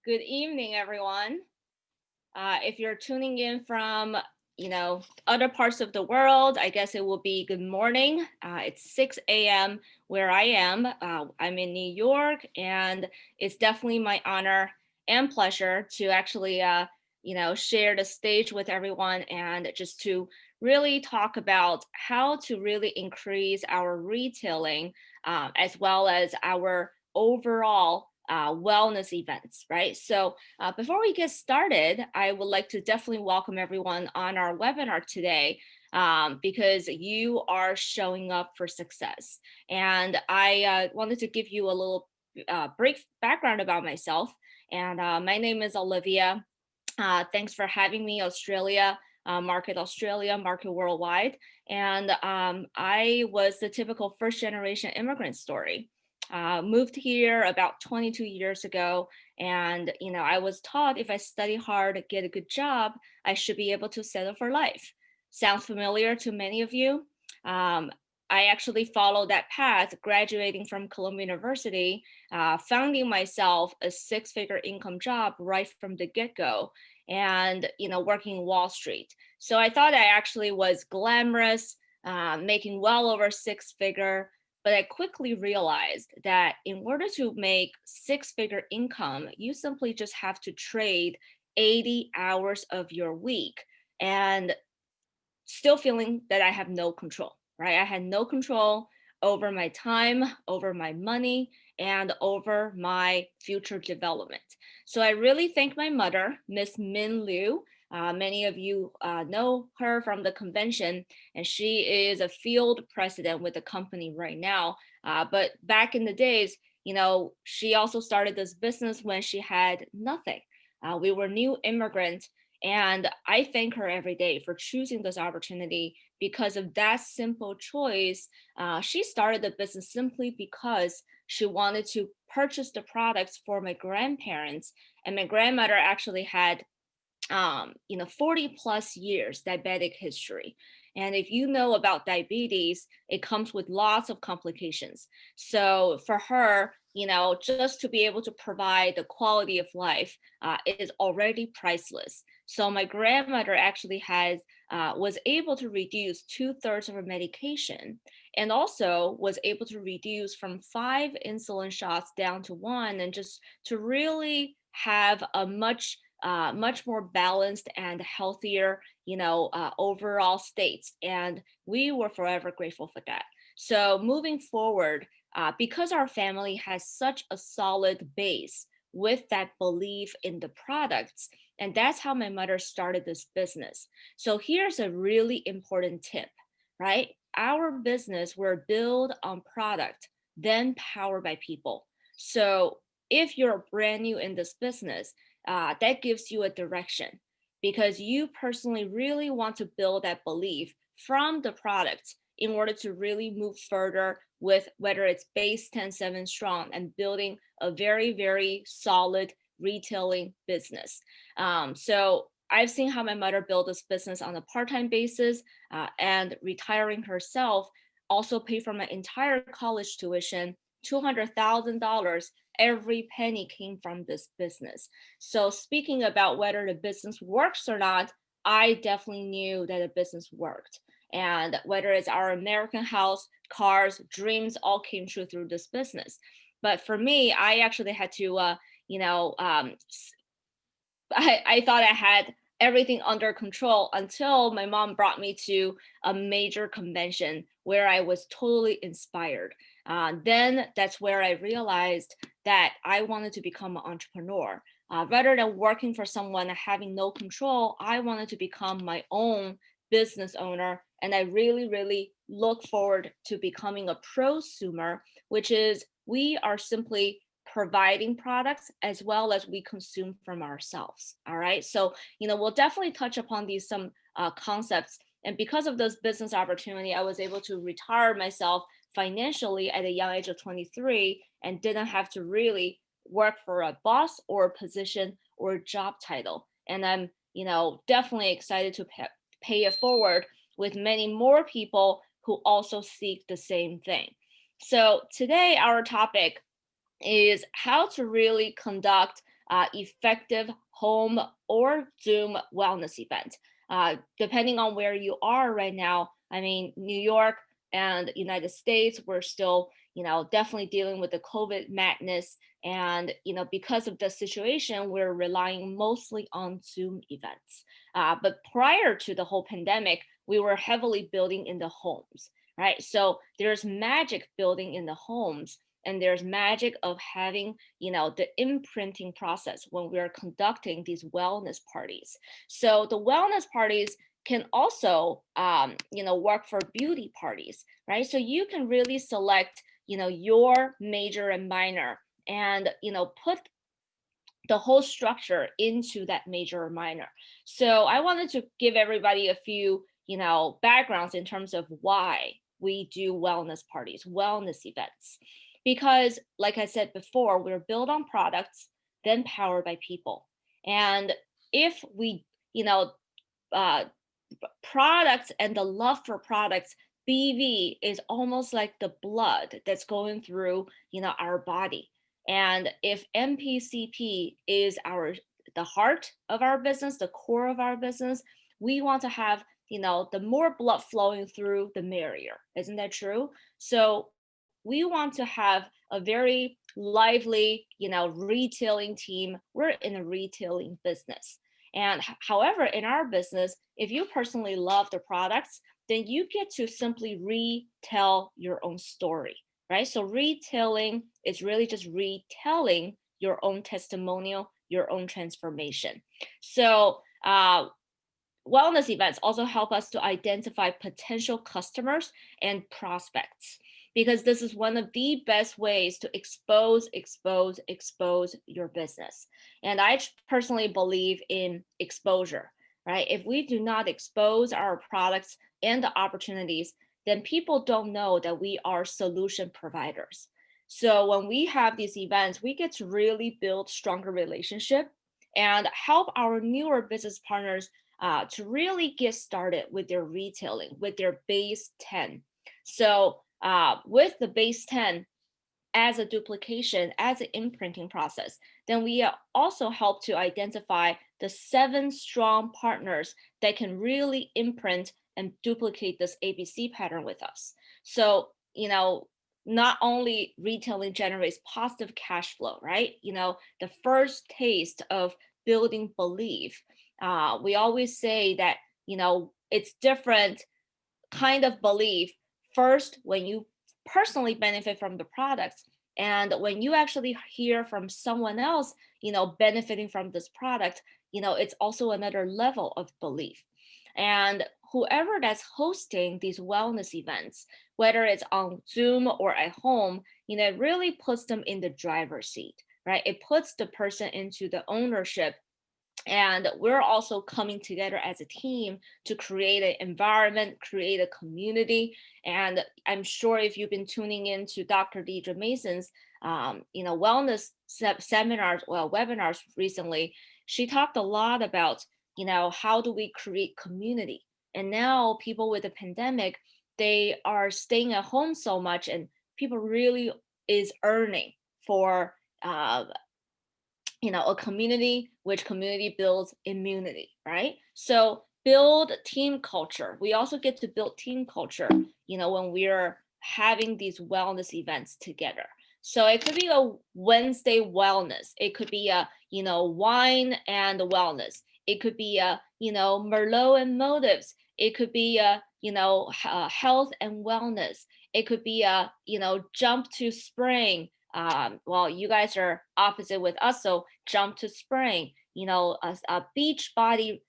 Good evening, everyone. If you're tuning in from, other parts of the world, I guess it will be good morning. It's 6 a.m. where I am. I'm in New York, and it's definitely my honor and pleasure to actually, share the stage with everyone and just to really talk about how to really increase our retailing as well as our overall wellness events, right? So before we get started, I would like to definitely welcome everyone on our webinar today because you are showing up for success. And I wanted to give you a little brief background about myself. And my name is Olivia. Thanks for having me, Australia, market worldwide. And I was the typical first generation immigrant story. Moved here about 22 years ago. And, I was taught if I study hard, get a good job, I should be able to settle for life. Sounds familiar to many of you. Um, I actually followed that path, graduating from Columbia University, finding myself a six-figure income job right from the get-go, and working Wall Street. So I thought I actually was glamorous, making well over six-figure. But I quickly realized that in order to make six-figure income, you simply just have to trade 80 hours of your week and still feeling that I have no control, right? I had no control over my time, over my money, and over my future development. So I really thank my mother, Miss Min Liu. Many of you know her from the convention, and she is a field president with the company right now. But back in the days, she also started this business when she had nothing. We were new immigrants, and I thank her every day for choosing this opportunity because of that simple choice. She started the business simply because she wanted to purchase the products for my grandparents. And my grandmother actually had 40 plus years diabetic history. And if you know about diabetes, it comes with lots of complications. So for her, just to be able to provide the quality of life is already priceless. So my grandmother actually was able to reduce 2/3 of her medication, and also was able to reduce from 5 insulin shots down to one, and just to really have a much more balanced and healthier, overall states. And we were forever grateful for that. So moving forward, because our family has such a solid base with that belief in the products, and that's how my mother started this business. So here's a really important tip, right? Our business were built on product, then powered by people. So if you're brand new in this business, that gives you a direction because you personally really want to build that belief from the product in order to really move further with whether it's base 10-7 strong and building a very, very solid retailing business. So I've seen how my mother built this business on a part-time basis, and retiring herself also paid for my entire college tuition, $200,000. Every penny came from this business. So speaking about whether the business works or not, I definitely knew that the business worked. And whether it's our American house, cars, dreams all came true through this business. But for me, I actually had to, you know, um, I thought I had everything under control until my mom brought me to a major convention where I was totally inspired. Then that's where I realized that I wanted to become an entrepreneur. Rather than working for someone and having no control, I wanted to become my own business owner. And I really, really look forward to becoming a prosumer, which is we are simply providing products as well as we consume from ourselves. All right. So, we'll definitely touch upon these some concepts. And because of this business opportunity, I was able to retire myself financially at a young age of 23 and didn't have to really work for a boss or a position or a job title. And I'm, definitely excited to pay it forward with many more people who also seek the same thing. So today, our topic is how to really conduct effective home or Zoom wellness event. Depending on where you are right now, I mean, New York and United States, we're still, definitely dealing with the COVID madness. And, because of the situation, we're relying mostly on Zoom events. But prior to the whole pandemic, we were heavily building in the homes, right? So there's magic building in the homes, and there's magic of having, the imprinting process when we're conducting these wellness parties. So the wellness parties can also, work for beauty parties, right? So you can really select, your major and minor, and, put the whole structure into that major or minor. So I wanted to give everybody a few, backgrounds in terms of why we do wellness parties, wellness events. Because like I said before, we're built on products, then powered by people. And if we, uh, products and the love for products, BV is almost like the blood that's going through, our body. And if MPCP is the heart of our business, the core of our business, we want to have, the more blood flowing through, the merrier. Isn't that true? So we want to have a very lively, retailing team. We're in a retailing business. And however, in our business, if you personally love the products, then you get to simply retell your own story, right? So retailing is really just retelling your own testimonial, your own transformation. So wellness events also help us to identify potential customers and prospects, because this is one of the best ways to expose your business. And I personally believe in exposure, right? If we do not expose our products and the opportunities, then people don't know that we are solution providers. So when we have these events, we get to really build stronger relationship and help our newer business partners to really get started with their retailing, with their base 10. So with the base 10 as a duplication, as an imprinting process, then we also help to identify the 7 strong partners that can really imprint and duplicate this ABC pattern with us. So, not only retailing generates positive cash flow, right? The first taste of building belief. We always say that, it's different kind of belief first when you personally benefit from the products, and when you actually hear from someone else, benefiting from this product, it's also another level of belief. And whoever that's hosting these wellness events, whether it's on Zoom or at home, it really puts them in the driver's seat, right? It puts the person into the ownership. And we're also coming together as a team to create an environment, create a community. And I'm sure if you've been tuning in to Dr. Deidre Mason's, wellness seminars, webinars recently, she talked a lot about, how do we create community? And now people with the pandemic, they are staying at home so much, and people really is earning for a community, which community builds immunity, right? So build team culture. We also get to build team culture, when we're having these wellness events together. So it could be a Wednesday wellness. It could be a, wine and wellness. It could be a, Merlot and motives. It could be a, health and wellness. It could be a, jump to spring. Well, you guys are opposite with us, so jump to spring, a beach body,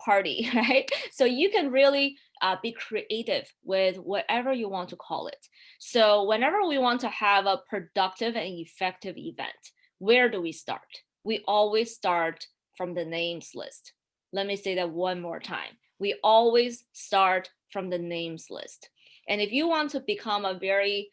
party, right? So you can really be creative with whatever you want to call it. So whenever we want to have a productive and effective event, where do we start? We always start from the names list. Let me say that one more time. We always start from the names list. And if you want to become a very,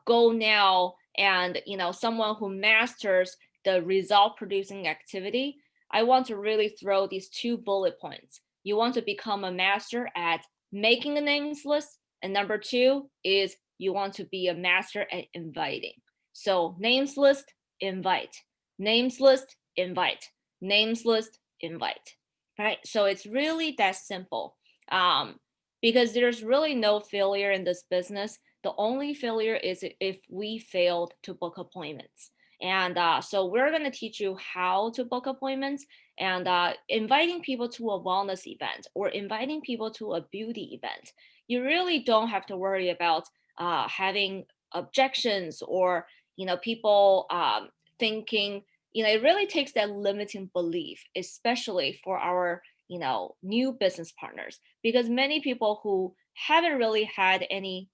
go now and someone who masters the result producing activity, I want to really throw these 2 bullet points. You want to become a master at making a names list, and number 2 is you want to be a master at inviting. So names list, invite. Names list, invite. Names list, invite. Right? So it's really that simple. Because there's really no failure in this business. The only failure is if we failed to book appointments. And so we're going to teach you how to book appointments, and inviting people to a wellness event or inviting people to a beauty event. You really don't have to worry about having objections or people thinking. It really takes that limiting belief, especially for our new business partners, because many people who haven't really had any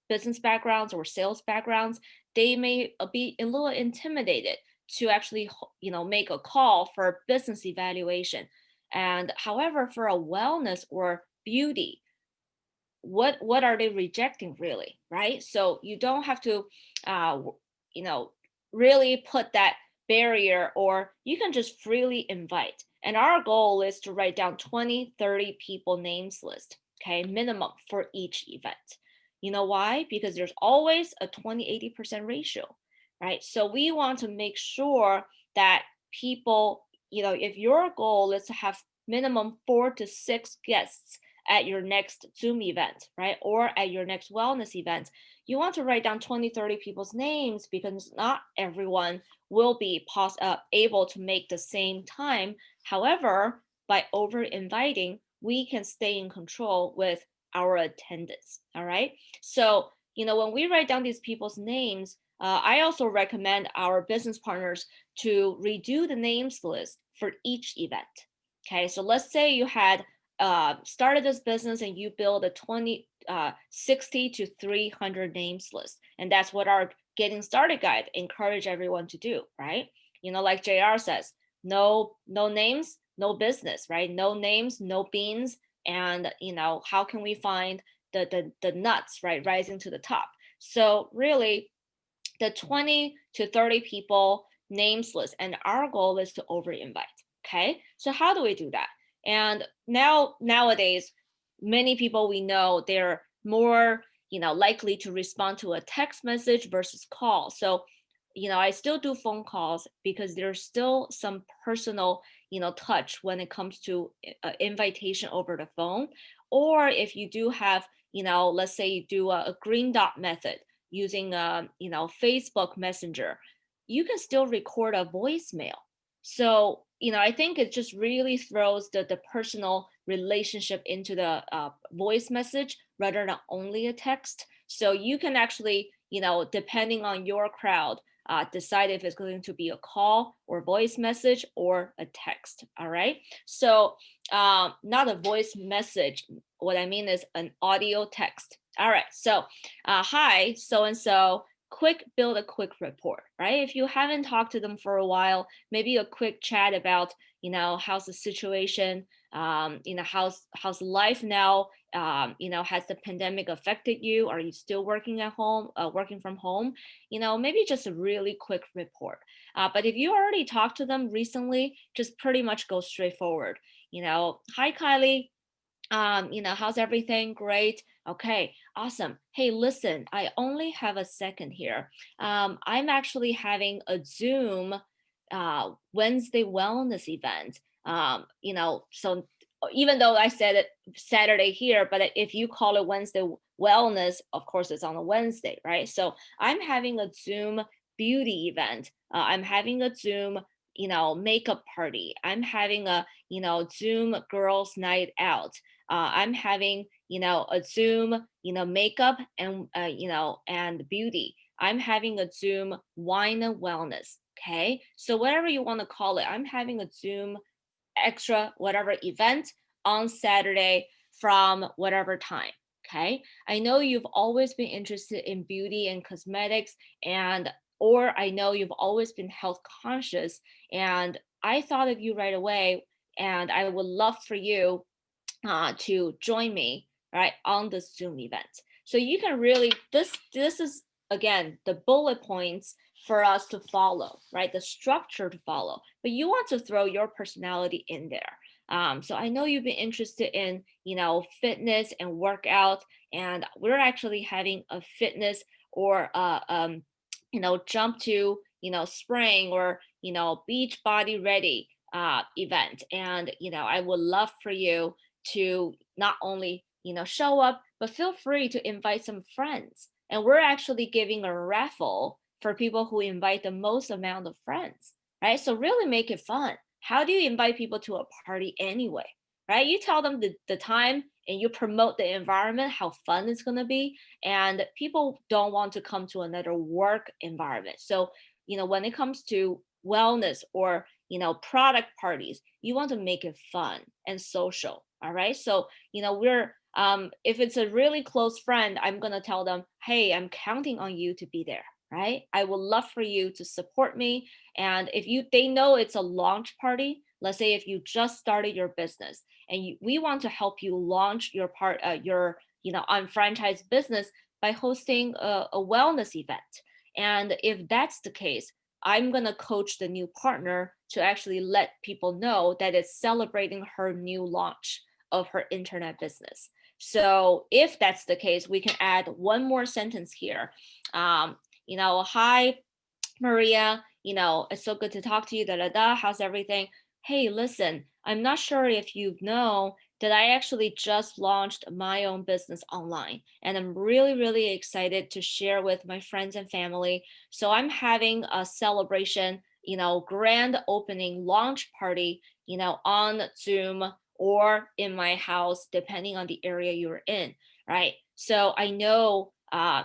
business backgrounds or sales backgrounds, they may be a little intimidated to actually make a call for business evaluation. And however, for a wellness or beauty, what are they rejecting really, right? So you don't have to you know really put that barrier, or you can just freely invite. And our goal is to write down 20-30 people names list, okay, minimum for each event. You know why? Because there's always a 20-80% ratio, right? So we want to make sure that people, if your goal is to have minimum 4 to 6 guests at your next Zoom event, right? Or at your next wellness event, you want to write down 20-30 people's names, because not everyone will be able to make the same time. However, by over inviting, we can stay in control with our attendance. All right. So, when we write down these people's names, I also recommend our business partners to redo the names list for each event. Okay. So let's say you had started this business and you build a 60 to 300 names list. And that's what our getting started guide encourage everyone to do, right? Like JR says, no names, no business, right? No names, no beans. And how can we find the nuts, right, rising to the top? So really, the 20 to 30 people names list, and our goal is to over invite. Okay, so how do we do that? And nowadays, many people we know, they're more likely to respond to a text message versus call. So I still do phone calls because there's still some personal touch when it comes to invitation over the phone. Or if you do have, let's say you do a green dot method using Facebook Messenger, you can still record a voicemail. So I think it just really throws the personal relationship into the voice message rather than only a text. So you can actually depending on your crowd, decide if it's going to be a call or voice message or a text. All right. So not a voice message. What I mean is an audio text. All right. So hi, so and so. Build a quick report, right? If you haven't talked to them for a while, maybe a quick chat about, how's the situation, how's life now, has the pandemic affected you? Are you still working at home, working from home? Maybe just a really quick report. But if you already talked to them recently, just pretty much go straight forward. Hi, Kylie. How's everything? Great. Okay, awesome. Hey, listen, I only have a second here. I'm actually having a Zoom Wednesday wellness event. So even though I said it Saturday here, but if you call it Wednesday wellness, of course it's on a Wednesday, right? So I'm having a Zoom beauty event. I'm having a Zoom makeup party. I'm having a Zoom girls night out. I'm having a Zoom makeup and and beauty. I'm having a Zoom wine and wellness. Okay, so whatever you want to call it, I'm having a Zoom extra whatever event on Saturday from whatever time. Okay, I know you've always been interested in beauty and cosmetics, or I know you've always been health conscious, and I thought of you right away, and I would love for you to join me right on the Zoom event. So you can really, this is again the bullet points for us to follow, right? The structure to follow, but you want to throw your personality in there. So I know you've been interested in fitness and workout, and we're actually having a fitness or jump to spring or, beach body ready event. And, I would love for you to not only, show up, but feel free to invite some friends. And we're actually giving a raffle for people who invite the most amount of friends, right? So really make it fun. How do you invite people to a party anyway, right? You tell them the time and you promote the environment, how fun it's going to be. And people don't want to come to another work environment. So, when it comes to wellness or, product parties, you want to make it fun and social. All right. So, we're, if it's a really close friend, I'm going to tell them, hey, I'm counting on you to be there. Right. I would love for you to support me. And if they know it's a launch party, let's say if you just started your business and we want to help you launch your unfranchised business by hosting a wellness event. And if that's the case, I'm going to coach the new partner to actually let people know that it's celebrating her new launch of her internet business. So if that's the case, we can add one more sentence here. Hi, Maria, it's so good to talk to you. Da da da. How's everything? Hey, listen, I'm not sure if you know that I actually just launched my own business online, and I'm really, really excited to share with my friends and family. So I'm having a celebration, grand opening launch party, on Zoom or in my house, depending on the area you're in, right? So I know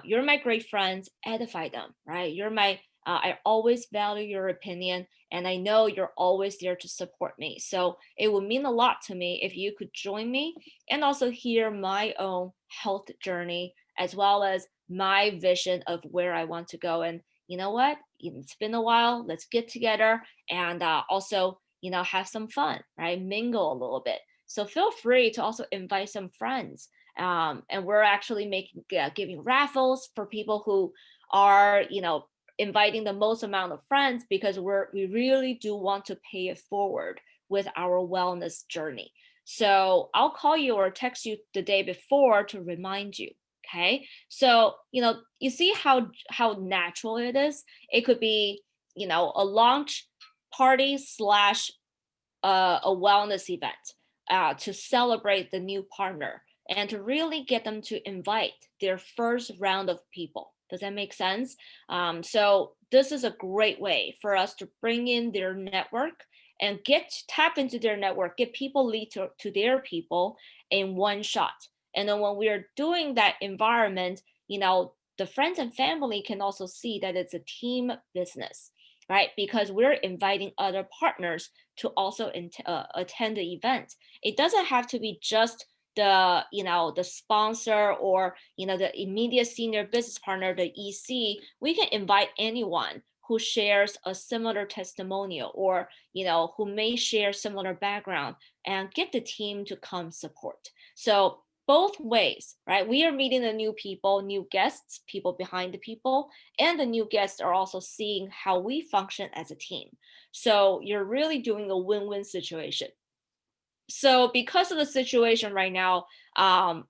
you're my great friends, edify them, right? I always value your opinion, and I know you're always there to support me. So it would mean a lot to me if you could join me and also hear my own health journey, as well as my vision of where I want to go. And you know what? It's been a while. Let's get together and also, have some fun, right? Mingle a little bit. So feel free to also invite some friends. And we're actually giving raffles for people who are, inviting the most amount of friends, because we really do want to pay it forward with our wellness journey. So I'll call you or text you the day before to remind you. Okay. So, you see how natural it is. It could be, a launch party slash a wellness event to celebrate the new partner and to really get them to invite their first round of people. Does that make sense? So this is a great way for us to bring in their network and tap into their network, get people lead to their people in one shot. And then when we are doing that environment, the friends and family can also see that it's a team business, right? Because we're inviting other partners to also attend the event. It doesn't have to be just the sponsor or the immediate senior business partner, the EC. We can invite anyone who shares a similar testimonial or who may share similar background, and get the team to come support. So both ways, right? We are meeting the new people, new guests, people behind the people, and the new guests are also seeing how we function as a team. So you're really doing a win-win situation. So because of the situation right now,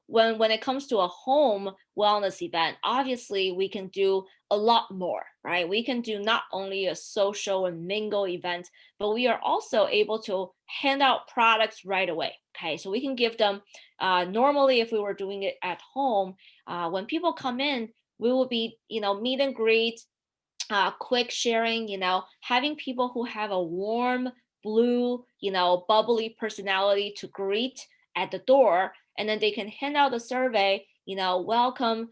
when it comes to a home wellness event, obviously we can do a lot more, right? We can do not only a social and mingle event, but we are also able to hand out products right away. Okay, so we can give them, normally if we were doing it at home, when people come in, we will be, meet and greet, quick sharing, having people who have a warm, blue, bubbly personality to greet at the door. And then they can hand out a survey, welcome,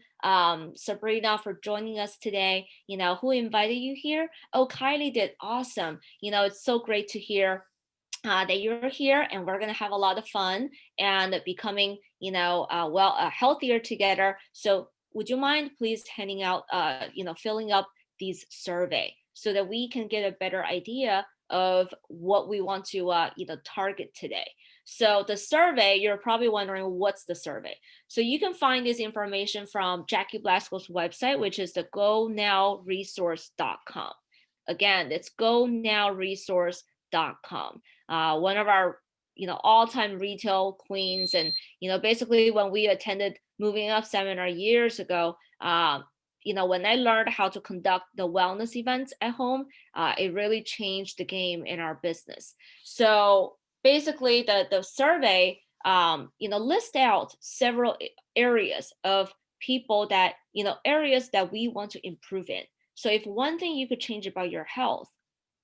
Sabrina, for joining us today. Who invited you here? Oh, Kylie did. Awesome. It's so great to hear that you're here, and we're going to have a lot of fun and becoming, healthier together. So would you mind please handing out, filling up these survey so that we can get a better idea of what we want to, target today. So the survey, you're probably wondering, what's the survey? So you can find this information from Jackie Blasco's website, which is the gonowresource.com. Again, it's gonowresource.com. One of our all-time retail queens, and basically when we attended Moving Up seminar years ago, when I learned how to conduct the wellness events at home, it really changed the game in our business. So basically, the survey, list out several areas of people that, areas that we want to improve in. So if one thing you could change about your health,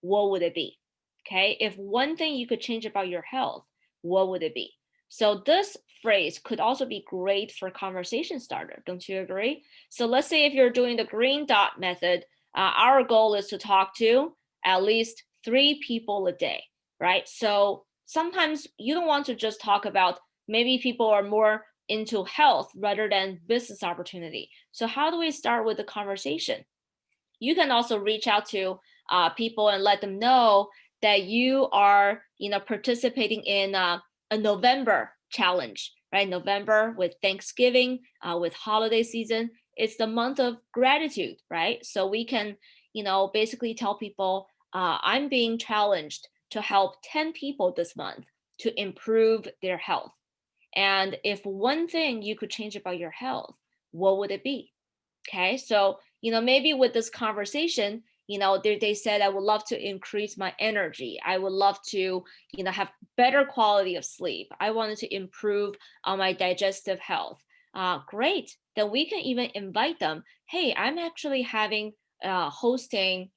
what would it be? Okay. If one thing you could change about your health, what would it be? So this phrase could also be great for conversation starter. Don't you agree? So let's say if you're doing the green dot method, our goal is to talk to at least 3 people a day, right? So sometimes you don't want to just talk about, maybe people are more into health rather than business opportunity. So how do we start with the conversation? You can also reach out to people and let them know that you are, participating in a November challenge, right? November with Thanksgiving, with holiday season, it's the month of gratitude, right? So we can, basically tell people, I'm being challenged to help 10 people this month to improve their health. And if one thing you could change about your health, what would it be? Okay, so maybe with this conversation, they said, I would love to increase my energy. I would love to, have better quality of sleep. I wanted to improve my digestive health. Great. Then we can even invite them. Hey, I'm actually hosting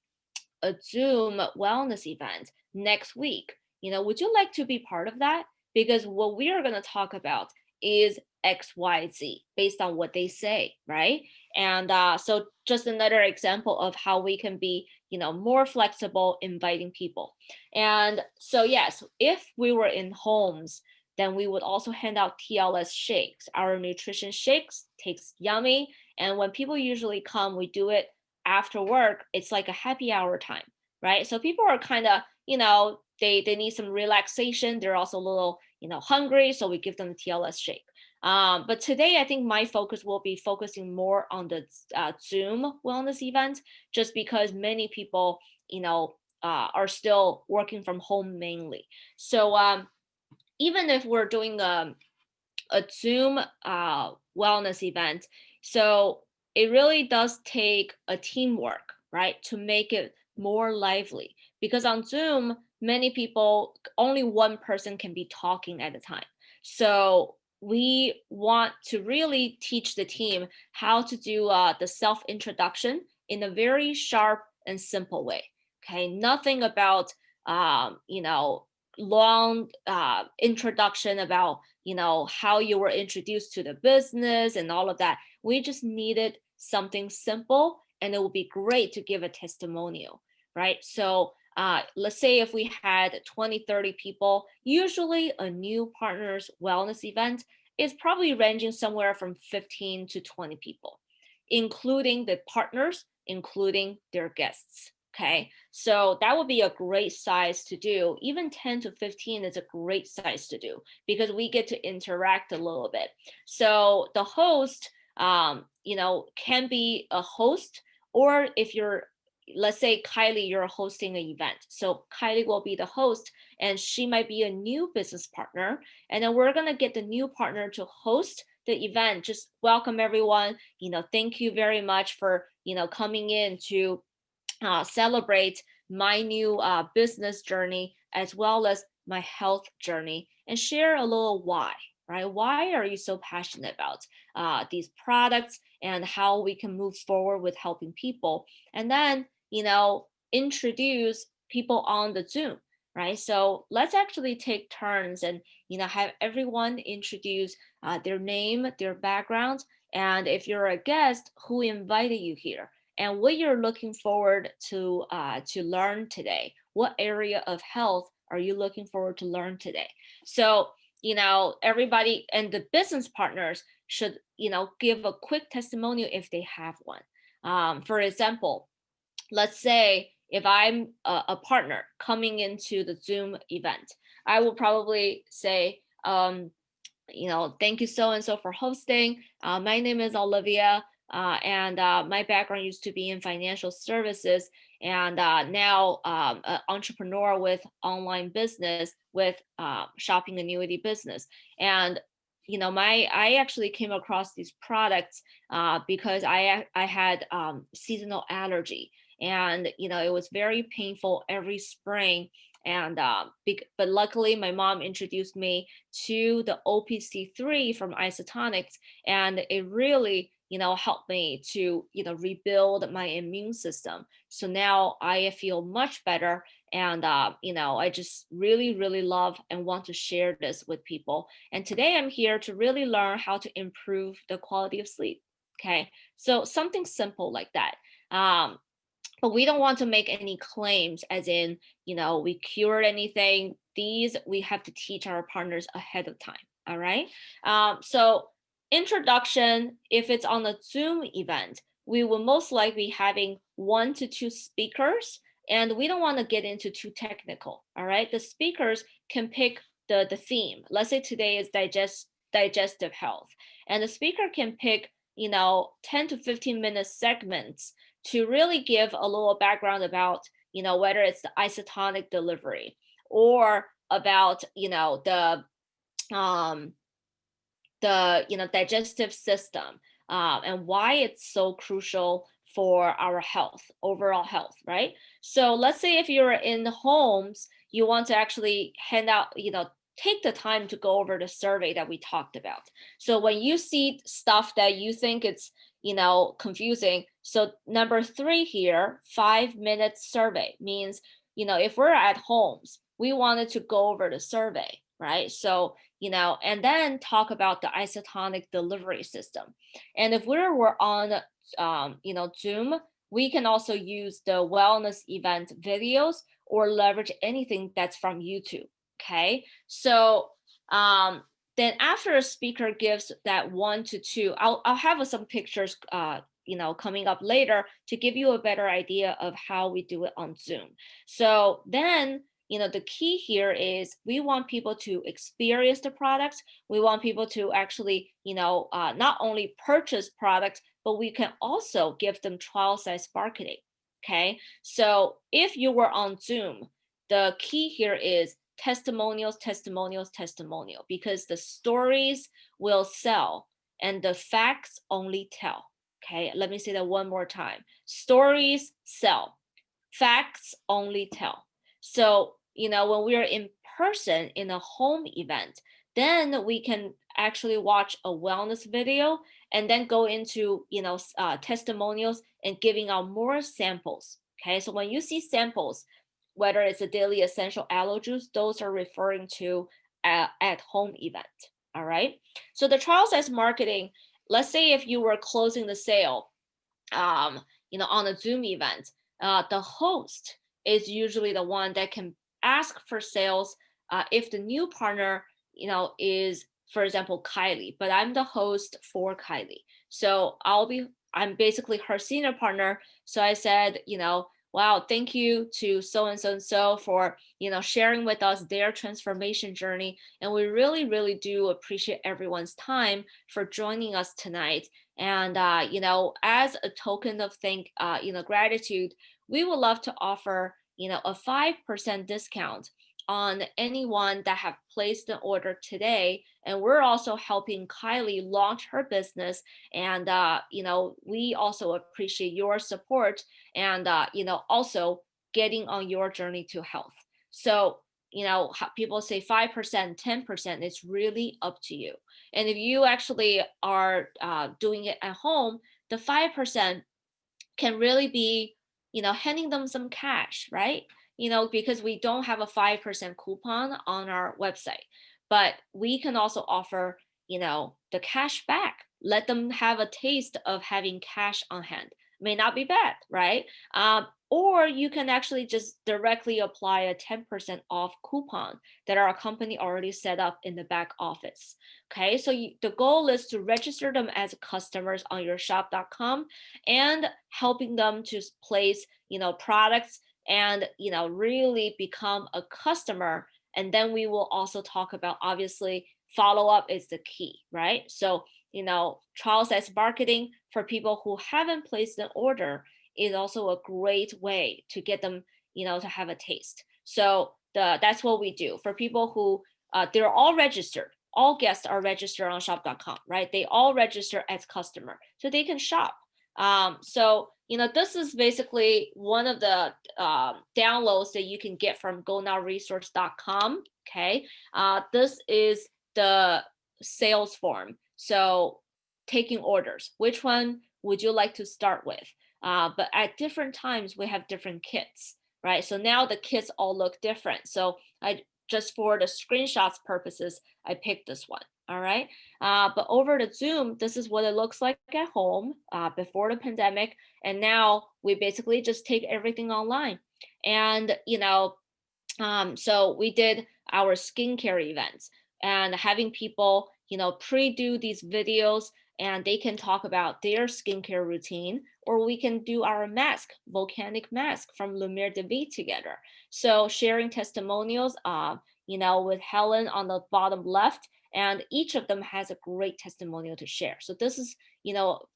a Zoom wellness event next week. Would you like to be part of that? Because what we are going to talk about is XYZ based on what they say, right? And so just another example of how we can be, more flexible inviting people. And so, yes, if we were in homes, then we would also hand out TLS shakes. Our nutrition shakes tastes yummy. And when people usually come, we do it after work. It's like a happy hour time, right? So people are kind of, they need some relaxation. They're also a little, hungry. So we give them the TLS shake. But today, I think my focus will be focusing more on the Zoom wellness event, just because many people, are still working from home mainly. So even if we're doing a Zoom wellness event, so it really does take a teamwork, right, to make it more lively. Because on Zoom, many people, only one person can be talking at a time. So we want to really teach the team how to do the self introduction in a very sharp and simple way. Okay, nothing about long introduction about how you were introduced to the business and all of that. We just needed something simple, and it would be great to give a testimonial, right? So let's say if we had 20-30 people, usually a new partners wellness event is probably ranging somewhere from 15 to 20 people, including the partners, including their guests. Okay, so that would be a great size to do. Even 10 to 15 is a great size to do because we get to interact a little bit. So the host, can be a host, or if you're, let's say Kylie, you're hosting an event. So Kylie will be the host, and she might be a new business partner. And then we're going to get the new partner to host the event. Just welcome everyone. Thank you very much for, coming in to celebrate my new business journey as well as my health journey, and share a little why, right? Why are you so passionate about these products and how we can move forward with helping people? And then, introduce people on the Zoom, right? So let's actually take turns and, have everyone introduce their name, their background, and if you're a guest, who invited you here, and what you're looking forward to learn today. What area of health are you looking forward to learn today? So, everybody and the business partners should, give a quick testimonial if they have one. For example, let's say if I'm a partner coming into the Zoom event, I will probably say, thank you so and so for hosting. My name is Olivia, and my background used to be in financial services, and now an entrepreneur with online business with shopping annuity business. And I actually came across these products because I had seasonal allergy, and it was very painful every spring. And but luckily, my mom introduced me to the OPC3 from Isotonics, and it really helped me to rebuild my immune system. So now I feel much better, and I just really really love and want to share this with people. And today I'm here to really learn how to improve the quality of sleep. Okay, so something simple like that. But we don't want to make any claims as in we cured anything. These we have to teach our partners ahead of time. All right. So introduction, if it's on a Zoom event, we will most likely be having 1 to 2 speakers, and we don't want to get into too technical. All right, the speakers can pick the theme. Let's say today is digestive health, and the speaker can pick 10 to 15 minute segments to really give a little background about whether it's the isotonic delivery, or about um the digestive system, and why it's so crucial for our health, overall health, right? So let's say if you're in the homes, you want to actually hand out, take the time to go over the survey that we talked about. So when you see stuff that you think it's confusing, so number 3 here, 5 minute survey means if we're at homes, we wanted to go over the survey, right? So and then talk about the isotonic delivery system. And if we're on, Zoom, we can also use the wellness event videos or leverage anything that's from YouTube. Okay, so then after a speaker gives that 1 to 2, I'll have some pictures coming up later to give you a better idea of how we do it on Zoom. So then the key here is we want people to experience the products. We want people to actually not only purchase products, but we can also give them trial size marketing. Okay, so if you were on Zoom, the key here is testimonials, testimonials, testimonial, because the stories will sell and the facts only tell. Okay, let me say that one more time. Stories sell, facts only tell. So, when we are in person in a home event, then we can actually watch a wellness video and then go into, testimonials and giving out more samples. Okay, so when you see samples, whether it's a daily essential aloe juice, those are referring to at home event. All right. So the trial size marketing, let's say if you were closing the sale, on a Zoom event, the host is usually the one that can ask for sales. If the new partner, is, for example, Kylie, but I'm the host for Kylie. So I'm basically her senior partner. So I said, wow, thank you to so and so and so for, sharing with us their transformation journey. And we really, really do appreciate everyone's time for joining us tonight. And as a token of gratitude, we would love to offer a 5% discount on anyone that have placed an order today. And we're also helping Kylie launch her business. And we also appreciate your support, and also getting on your journey to health. So people say 5%, 10%, it's really up to you. And if you actually are doing it at home, the 5% can really be, handing them some cash, right? Because we don't have a 5% coupon on our website, but we can also offer, the cash back. Let them have a taste of having cash on hand. May not be bad, right? Or you can actually just directly apply a 10% off coupon that our company already set up in the back office. Okay, so the goal is to register them as customers on your shop.com and helping them to place, products and, really become a customer. And then we will also talk about, obviously, follow up is the key, right? So, trial size marketing for people who haven't placed an order is also a great way to get them, to have a taste. So that's what we do for people who they're all registered. all guests are registered on shop.com, right? They all register as customer, so they can shop. So this is basically one of the downloads that you can get from gonowresource.com. Okay, this is the sales form. So taking orders, which one would you like to start with? But at different times we have different kits, right? So now the kits all look different. So I just for the screenshots purposes, I picked this one. All right. But over the Zoom, this is what it looks like at home before the pandemic. And now we basically just take everything online. And, so we did our skincare events and having people, pre-do these videos and they can talk about their skincare routine, or we can do our mask, volcanic mask from Lumiere de Vie together. So sharing testimonials, with Helen on the bottom left, and each of them has a great testimonial to share. So this is,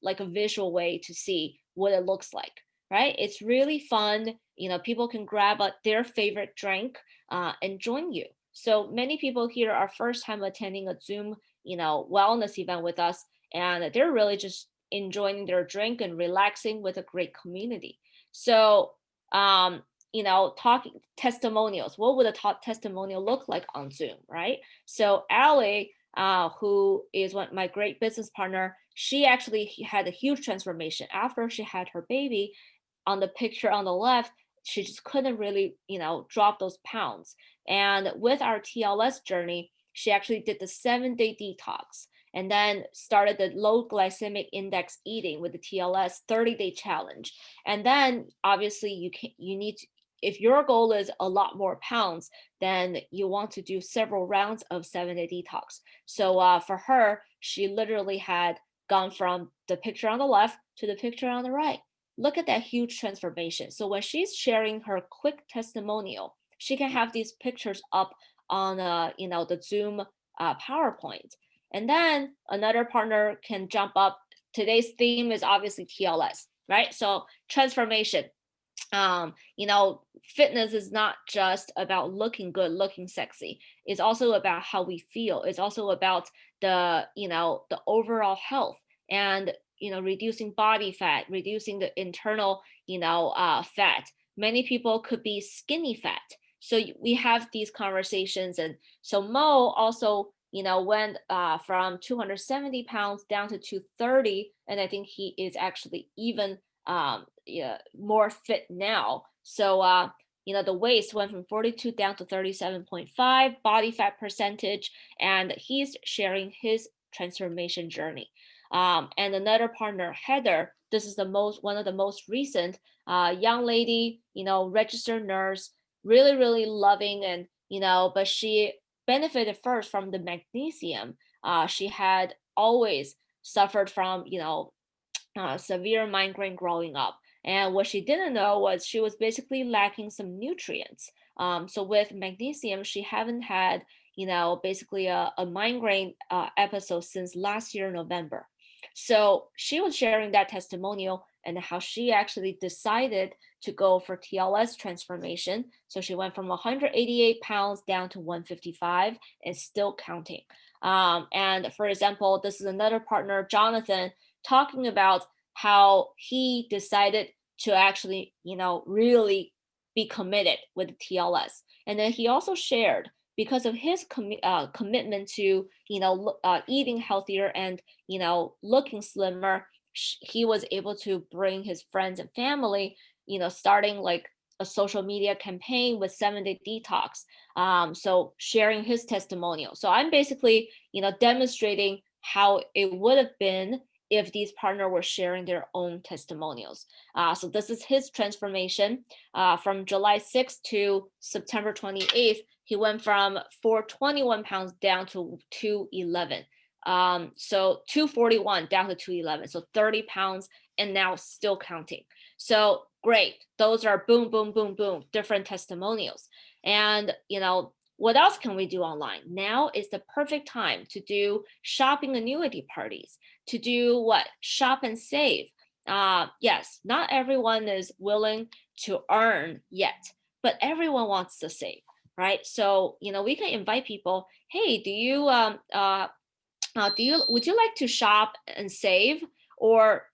like a visual way to see what it looks like, right? It's really fun. People can grab their favorite drink and join you. So many people here are first time attending a Zoom, wellness event with us, and they're really just enjoying their drink and relaxing with a great community. So, talking testimonials, what would a testimonial look like on Zoom, right? So Allie, who is my great business partner, she actually had a huge transformation after she had her baby. On the picture on the left, she just couldn't really, drop those pounds. And with our TLS journey, she actually did the 7-day detox and then started the low glycemic index eating with the TLS 30-day challenge. And then obviously you need to, if your goal is a lot more pounds, then you want to do several rounds of 7-day detox. So for her, she literally had gone from the picture on the left to the picture on the right. Look at that huge transformation. So when she's sharing her quick testimonial, she can have these pictures up on the Zoom PowerPoint. And then another partner can jump up. Today's theme is obviously TLS, right? So transformation. Fitness is not just about looking good, looking sexy. It's also about how we feel. It's also about the overall health and reducing body fat, reducing the internal fat. Many people could be skinny fat. So we have these conversations, and so Mo also went from 270 pounds down to 230, and I think he is actually even more fit now. So the waist went from 42 down to 37.5 body fat percentage, and he's sharing his transformation journey. And another partner, Heather, this is one of the most recent young lady, registered nurse, really, really loving, and but she benefited first from the magnesium. She had always suffered from severe migraine growing up. And what she didn't know was she was basically lacking some nutrients. So with magnesium, she haven't had, basically a migraine episode since last year, November. So she was sharing that testimonial and how she actually decided to go for TLS transformation. So she went from 188 pounds down to 155 and still counting. And for example, this is another partner, Jonathan, talking about how he decided to actually, really be committed with TLS. And then he also shared because of his commitment to, eating healthier and, looking slimmer, he was able to bring his friends and family, starting like a social media campaign with 7-day detox. So sharing his testimonial. So I'm basically, demonstrating how it would have been if these partners were sharing their own testimonials. So this is his transformation from July 6th to September 28th. He went from 421 pounds down to 211. So 241 down to 211. So 30 pounds and now still counting. So great. Those are boom, boom, boom, boom, different testimonials. And, what else can we do online? Now is the perfect time to do shopping annuity parties, to do what? Shop and save. Yes, not everyone is willing to earn yet, but everyone wants to save, right? So, we can invite people, hey, would you like to shop and save, or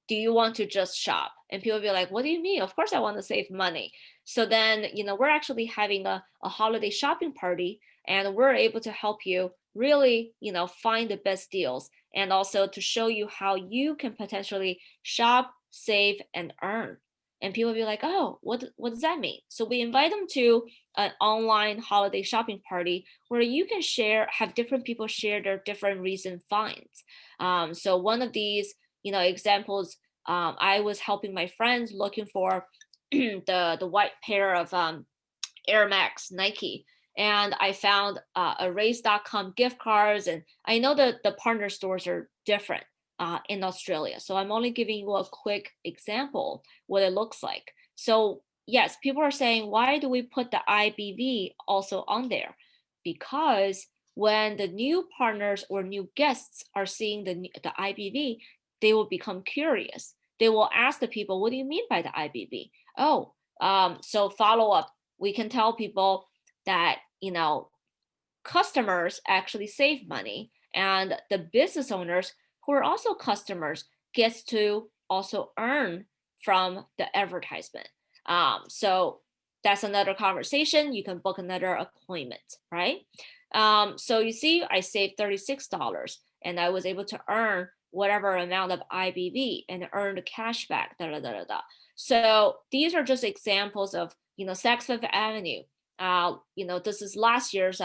do you want to just shop? And people be like, what do you mean? Of course I want to save money. So then, we're actually having a holiday shopping party, and we're able to help you really, find the best deals, and also to show you how you can potentially shop, save, and earn. And people be like, oh, what does that mean? So we invite them to an online holiday shopping party where you can have different people share their different recent finds. So one of these, examples, I was helping my friends looking for the white pair of Air Max Nike. And I found Erase.com gift cards. And I know that the partner stores are different in Australia. So I'm only giving you a quick example what it looks like. So yes, people are saying, why do we put the IBV also on there? Because when the new partners or new guests are seeing the IBV, they will become curious. They will ask the people, what do you mean by the IBV? Oh, so follow up, we can tell people that, customers actually save money, and the business owners who are also customers gets to also earn from the advertisement. So that's another conversation. You can book another appointment, right? So you see, I saved $36 and I was able to earn whatever amount of IBV and earn the cash back. Da, da, da, da, da. So these are just examples of, Saks Fifth Avenue. This is last year's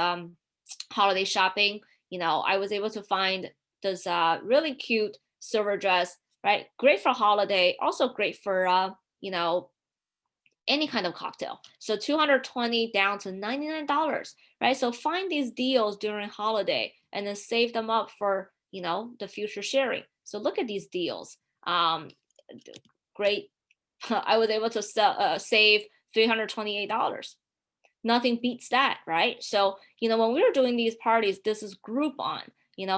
holiday shopping. I was able to find this really cute silver dress, right? Great for holiday, also great for any kind of cocktail. So 220 down to $99, right? So find these deals during holiday and then save them up for, the future sharing. So look at these deals. Great. I was able to save $328. Nothing beats that, right? So, when we were doing these parties, this is Groupon,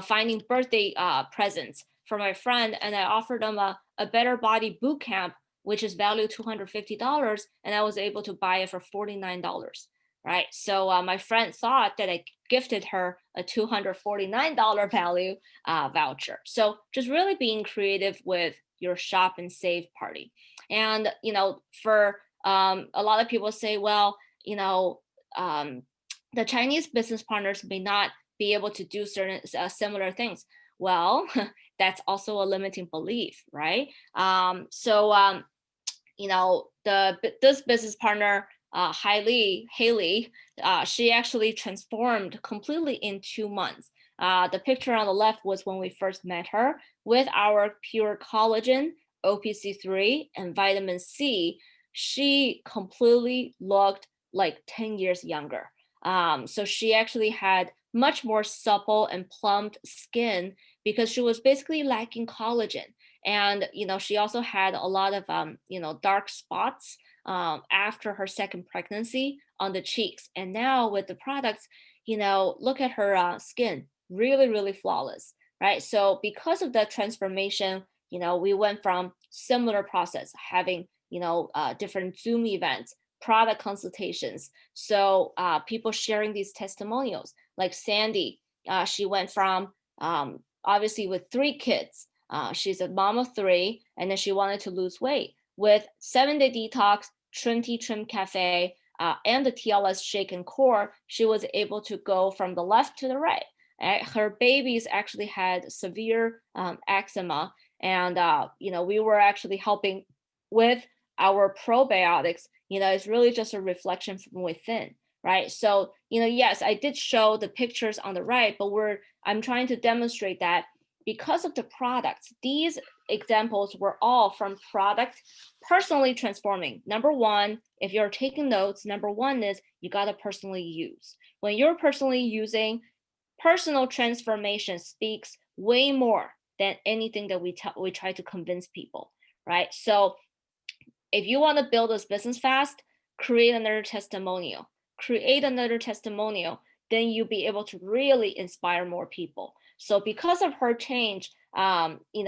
finding birthday presents for my friend, and I offered them a better body boot camp, which is valued $250, and I was able to buy it for $49, right? So my friend thought that I gifted her a $249 value voucher. So just really being creative with your shop and save party. And, for a lot of people say, well, um, the Chinese business partners may not be able to do certain similar things. Well, that's also a limiting belief, right? This business partner, Haley, she actually transformed completely in 2 months. The picture on the left was when we first met her with our pure collagen, OPC3, and vitamin C. She completely looked like 10 years younger. So she actually had much more supple and plumped skin because she was basically lacking collagen. And, she also had a lot of, dark spots after her second pregnancy on the cheeks. And now with the products, look at her skin, really, really flawless, right? So because of the transformation, we went from similar process, having, different Zoom events, product consultations. So people sharing these testimonials, like Sandy, she went from obviously with 3 kids. She's a mom of 3, and then she wanted to lose weight with 7-day detox, Trim Cafe, and the TLS Shake and Core. She was able to go from the left to the right. Her babies actually had severe eczema, and we were actually helping with our probiotics. It's really just a reflection from within, right? So yes, I did show the pictures on the right, but I'm trying to demonstrate that because of the products, these examples were all from product personally transforming. Number one, if you're taking notes, number one is you got to personally use. When you're personally using, personal transformation speaks way more than anything that we try to convince people, right? So if you want to build this business fast, create another testimonial. Then you'll be able to really inspire more people. So because of her change,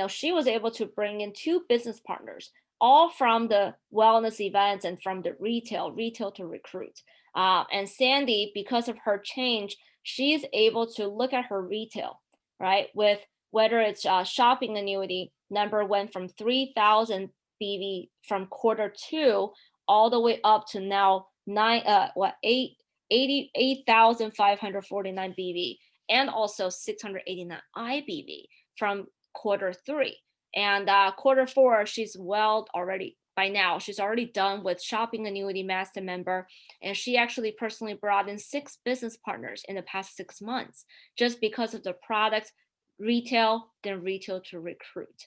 she was able to bring in 2 business partners, all from the wellness events and from the retail to recruit. And Sandy, because of her change, she's able to look at her retail, right? With whether it's shopping annuity, number went from 3,000 BV from quarter 2 all the way up to now 88,549 BV, and also 689 IBV from quarter 3. And quarter 4, she's well already by now. She's already done with shopping annuity master member, and she actually personally brought in 6 business partners in the past 6 months just because of the product retail, then retail to recruit.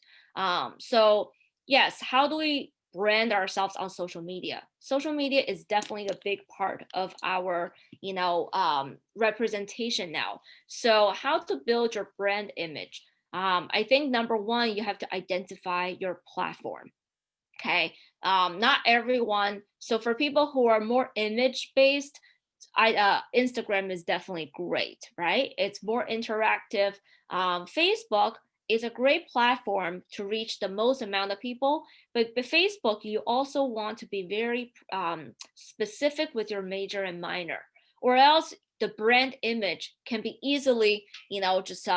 So yes, how do we brand ourselves on social media? Social media is definitely a big part of our, representation now. So how to build your brand image? I think number one, you have to identify your platform. Okay. Not everyone. So for people who are more image based, Instagram is definitely great, right? It's more interactive. Facebook is a great platform to reach the most amount of people, but Facebook, you also want to be very specific with your major and minor, or else the brand image can be easily, just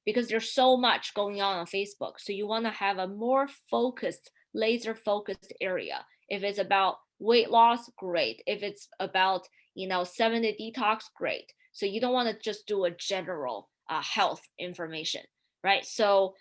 because there's so much going on Facebook. So you want to have a more focused, laser focused area. If it's about weight loss, great. If it's about 7-day detox, great. So you don't want to just do a general health information, right? So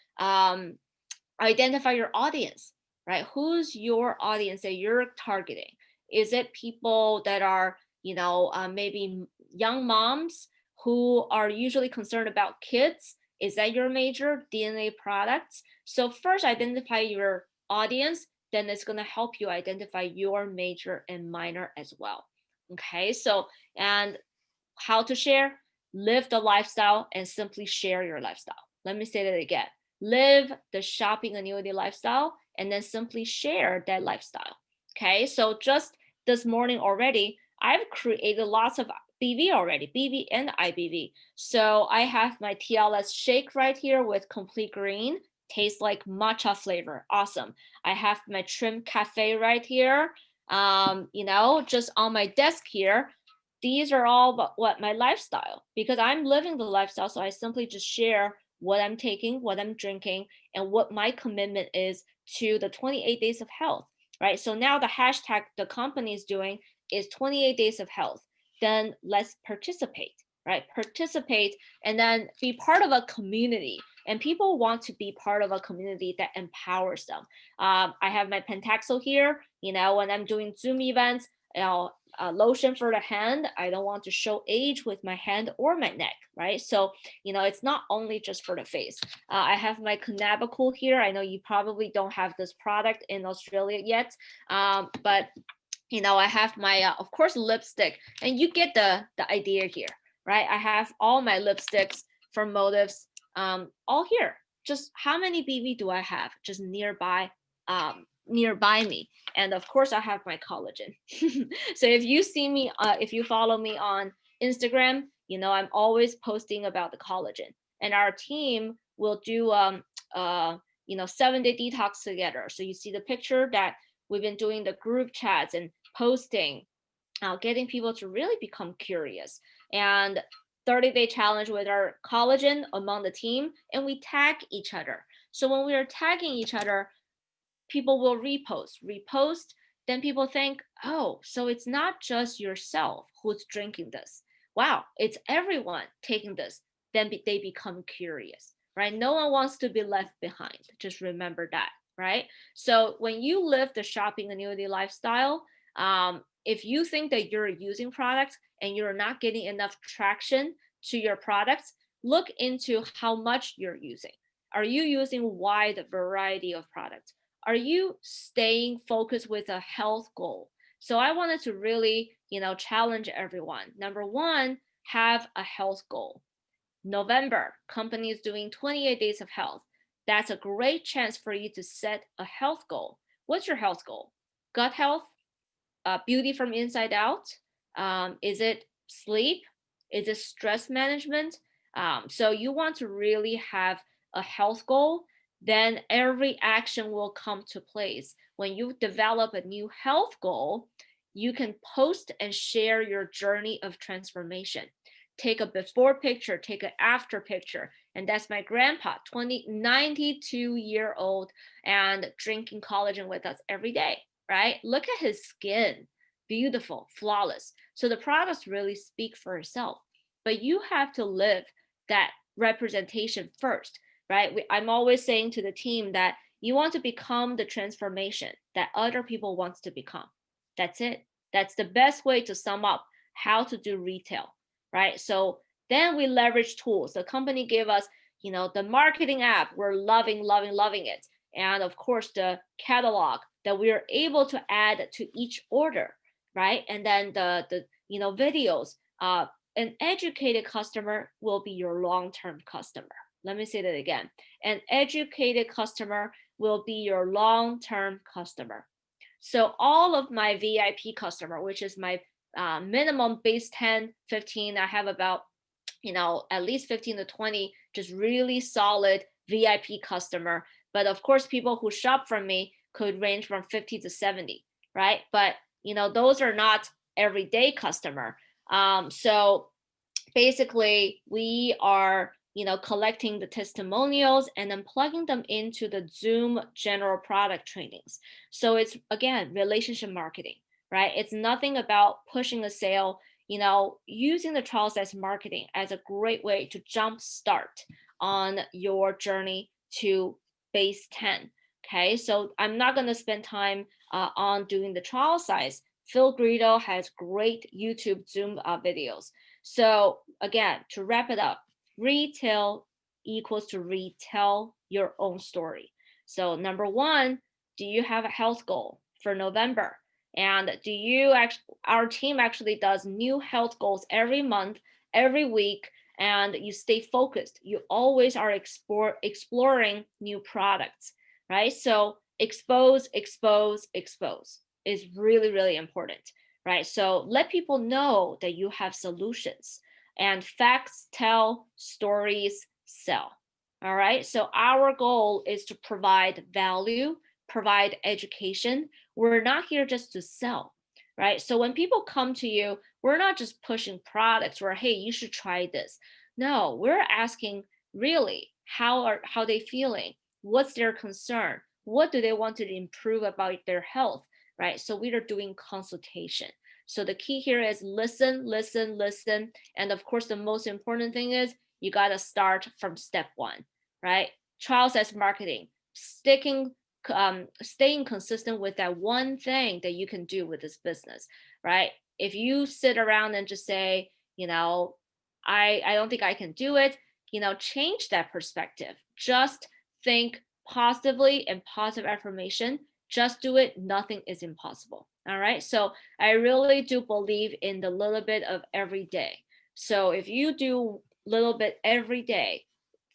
identify your audience, right? Who's your audience that you're targeting? Is it people that are maybe young moms who are usually concerned about kids? Is that your major? DNA products? So first identify your audience, then it's going to help you identify your major and minor as well. Okay, so, and how to share? Live the lifestyle and simply share your lifestyle. Let me say that again. Live the shopping annuity lifestyle and then simply share that lifestyle. Okay, so just this morning already, I've created lots of BV already, BV and IBV. So I have my TLS shake right here with complete green, tastes like matcha flavor. Awesome. I have my trim cafe right here. Just on my desk here. These are all what my lifestyle, because I'm living the lifestyle. So I simply just share what I'm taking, what I'm drinking, and what my commitment is to the 28 days of health, right? So now the hashtag the company is doing is 28 days of health. Then let's participate, right? Participate and then be part of a community. And people want to be part of a community that empowers them. I have my Pentaxel here. When I'm doing Zoom events, lotion for the hand. I don't want to show age with my hand or my neck, right? So, it's not only just for the face. I have my Cannabicool here. I know you probably don't have this product in Australia yet, but I have my, of course, lipstick, and you get the idea here, right? I have all my lipsticks from Motives, all here. Just how many BV do I have just nearby me? And of course, I have my collagen. So if you see me, if you follow me on Instagram, I'm always posting about the collagen, and our team will do 7-day detox together. So you see the picture that we've been doing the group chats and posting, getting people to really become curious, and 30-day challenge with our collagen among the team, and we tag each other. So when we are tagging each other, people will repost, then people think, oh, so it's not just yourself who's drinking this. Wow, it's everyone taking this. Then they become curious, right? No one wants to be left behind. Just remember that, right? So when you live the shopping annuity lifestyle, if you think that you're using products and you're not getting enough traction to your products, look into how much you're using. Are you using wide variety of products? Are you staying focused with a health goal? So I wanted to really, challenge everyone. Number one, have a health goal. November, company is doing 28 days of health. That's a great chance for you to set a health goal. What's your health goal? Gut health? Beauty from inside out? Is it sleep? Is it stress management? So you want to really have a health goal, then every action will come to place when you develop a new health goal, you can post and share your journey of transformation. Take a before picture, take an after picture. And that's my grandpa, 92-year-old, and drinking collagen with us every day, right? Look at his skin, beautiful, flawless. So the products really speak for itself, but you have to live that representation first, right? I'm always saying to the team that you want to become the transformation that other people want to become. That's it. That's the best way to sum up how to do retail, right? So then we leverage tools. The company gave us, the marketing app. We're loving it. And of course, the catalog that we are able to add to each order, right? And then the videos. An educated customer will be your long-term customer. Let me say that again. An educated customer will be your long-term customer. So all of my VIP customer, which is my minimum base 10, 15, I have about, at least 15 to 20, just really solid VIP customer. But of course, people who shop from me could range from 50 to 70, right? But, those are not everyday customer. So basically we are collecting the testimonials and then plugging them into the Zoom general product trainings. So it's, again, relationship marketing, right? It's nothing about pushing a sale, using the trial size marketing as a great way to jump start on your journey to base 10. Okay, so I'm not going to spend time on doing the trial size. Phil Greedo has great YouTube Zoom videos. So again, to wrap it up, retail equals to retell your own story. So number one, do you have a health goal for November? And do you actually, our team actually does new health goals every month, every week, and you stay focused. You always are exploring new products, right? So expose is really, really important, right? So let people know that you have solutions, and facts tell, stories sell. All right. So our goal is to provide value, provide education. We're not here just to sell, right? So when people come to you, we're not just pushing products where, hey, you should try this. No, we're asking really how they feeling? What's their concern? What do they want to improve about their health, right? So we are doing consultation. So the key here is listen. And of course, the most important thing is you got to start from step one, right? Trial size marketing, staying consistent with that one thing that you can do with this business, right? If you sit around and just say, I don't think I can do it, change that perspective. Just think positively and positive affirmation. Just do it. Nothing is impossible. All right. So I really do believe in the little bit of every day. So if you do little bit every day,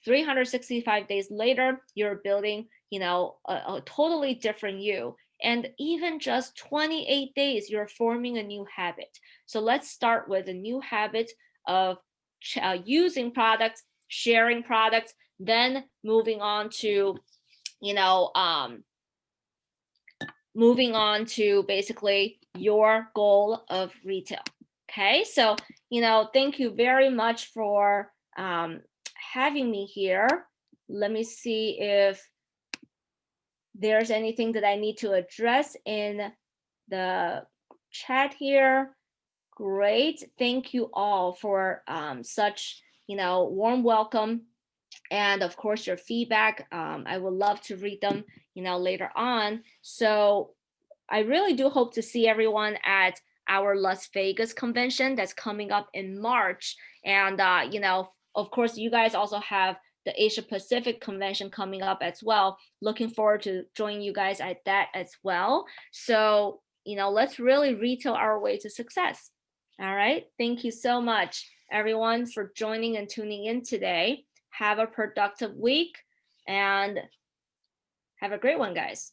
365 days later, you're building, a totally different you. And even just 28 days, you're forming a new habit. So let's start with a new habit of using products, sharing products, then moving on to, basically your goal of retail. Okay, so thank you very much for having me here. Let me see if there's anything that I need to address in the chat here. Great, thank you all for such warm welcome, and of course your feedback. I would love to read them later on. So I really do hope to see everyone at our Las Vegas convention that's coming up in March. And, of course, you guys also have the Asia Pacific convention coming up as well. Looking forward to joining you guys at that as well. So, let's really retail our way to success. All right. Thank you so much, everyone, for joining and tuning in today. Have a productive week and have a great one, guys.